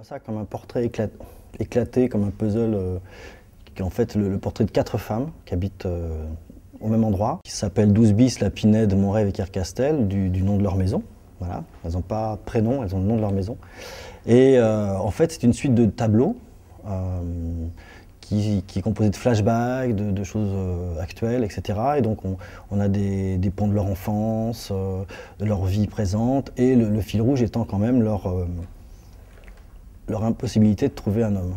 vois ça comme un portrait éclaté, comme un puzzle, qui est en fait le portrait de 4 femmes qui habitent au même endroit, qui s'appellent 12 bis, La Pinède, Mon Rêve et Kercastel, du nom de leur maison. Voilà. Elles n'ont pas de prénom, elles ont le nom de leur maison. Et en fait, c'est une suite de tableaux qui est composée de flashbacks, de choses actuelles, etc. Et donc on a des pans de leur enfance, de leur vie présente, et le fil rouge étant quand même leur impossibilité de trouver un homme.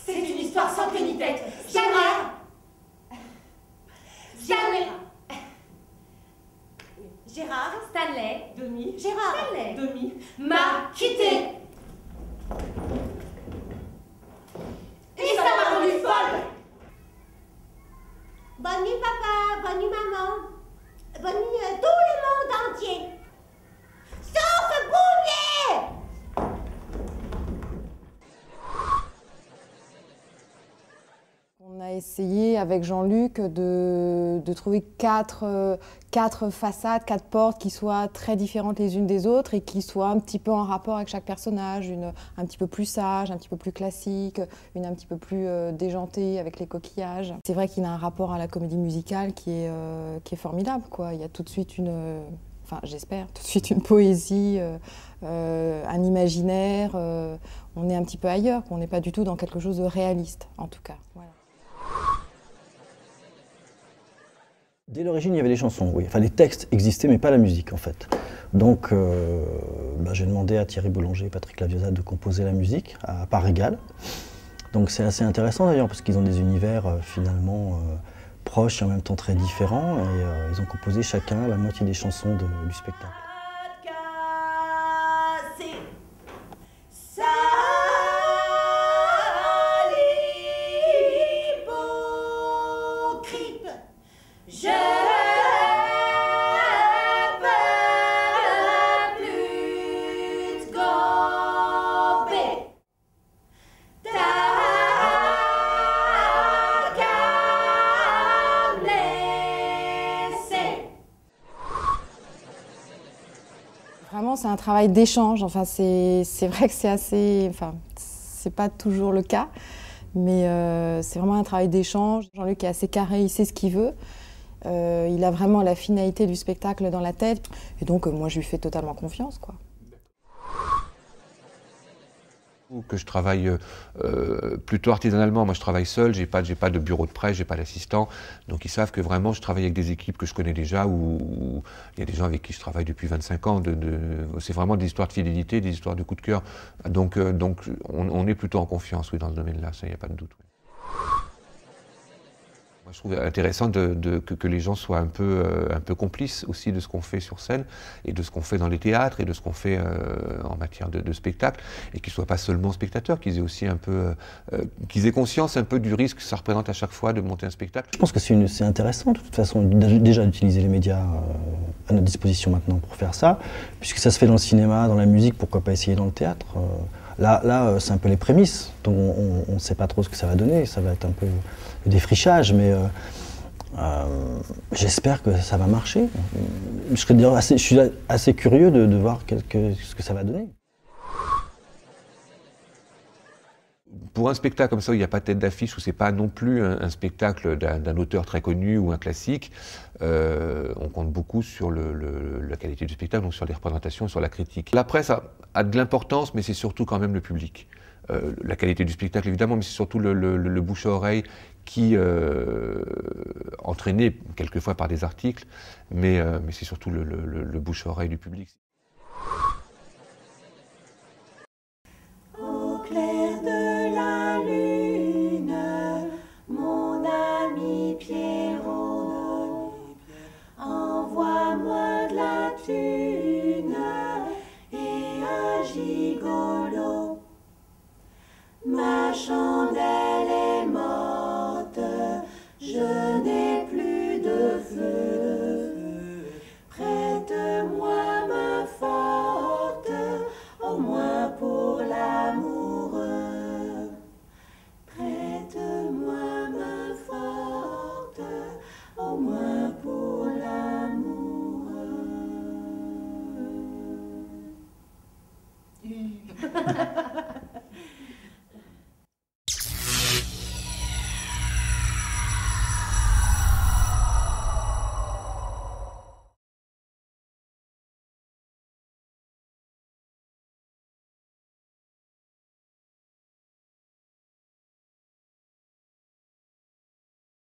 C'est une histoire sans queue ni tête. Gérard! Gérard, Stanley, Demi, Gérard, Stanley, Demi, m'a quitté. Et ça m'a rendue folle. Bonne nuit papa, bonne nuit maman, bonne nuit tout le monde entier. Sauf Bouvier! On a essayé avec Jean-Luc de trouver quatre façades, 4 portes qui soient très différentes les unes des autres et qui soient un petit peu en rapport avec chaque personnage, une un petit peu plus sage, un petit peu plus classique, une un petit peu plus déjantée avec les coquillages. C'est vrai qu'il a un rapport à la comédie musicale qui est formidable, quoi. Il y a tout de suite enfin j'espère, tout de suite une poésie, un imaginaire. On est un petit peu ailleurs, on n'est pas du tout dans quelque chose de réaliste, en tout cas. Voilà. Dès l'origine, il y avait des chansons, oui. Enfin, les textes existaient, mais pas la musique, en fait. Donc, j'ai demandé à Thierry Boulanger et Patrick Laviosa de composer la musique à part égale. Donc, c'est assez intéressant, d'ailleurs, parce qu'ils ont des univers, finalement, proches et en même temps très différents. Et ils ont composé chacun la moitié des chansons du spectacle. Vraiment, c'est un travail d'échange. Enfin, c'est vrai que c'est assez... Enfin, c'est pas toujours le cas, mais c'est vraiment un travail d'échange. Jean-Luc est assez carré, il sait ce qu'il veut. Il a vraiment la finalité du spectacle dans la tête. Et donc, moi, je lui fais totalement confiance, quoi. Que je travaille plutôt artisanalement. Moi, je travaille seul, j'ai pas de bureau de presse, j'ai pas d'assistant. Donc, ils savent que vraiment, je travaille avec des équipes que je connais déjà, où il y a des gens avec qui je travaille depuis 25 ans. C'est vraiment des histoires de fidélité, des histoires de coup de cœur. Donc on est plutôt en confiance, oui, dans ce domaine-là, ça, il n'y a pas de doute. Oui. Moi, je trouve intéressant que les gens soient un peu complices aussi de ce qu'on fait sur scène et de ce qu'on fait dans les théâtres et de ce qu'on fait en matière de spectacle, et qu'ils ne soient pas seulement spectateurs, qu'ils aient aussi qu'ils aient conscience un peu du risque que ça représente à chaque fois de monter un spectacle. Je pense que c'est intéressant de toute façon déjà d'utiliser les médias à notre disposition maintenant pour faire ça, puisque ça se fait dans le cinéma, dans la musique, pourquoi pas essayer dans le théâtre. Là c'est un peu les prémices, donc on ne sait pas trop ce que ça va donner, ça va être un peu le défrichage, mais j'espère que ça va marcher. Je suis assez curieux de voir ce que ça va donner. Pour un spectacle comme ça où il n'y a pas de tête d'affiche, où c'est pas non plus un spectacle d'un auteur très connu ou un classique, on compte beaucoup sur la qualité du spectacle, donc sur les représentations, sur la critique. La presse a de l'importance, mais c'est surtout quand même le public. La qualité du spectacle évidemment, mais c'est surtout le bouche à oreille qui, entraîné quelquefois par des articles, mais c'est surtout le bouche à oreille du public. Au clair de la lune, mon ami Pierrot, envoie-moi de la thune et un gigolo. Ma chandelle est morte, je n'ai plus de feu. Prête-moi main forte, au moins pour l'amoureux. Prête-moi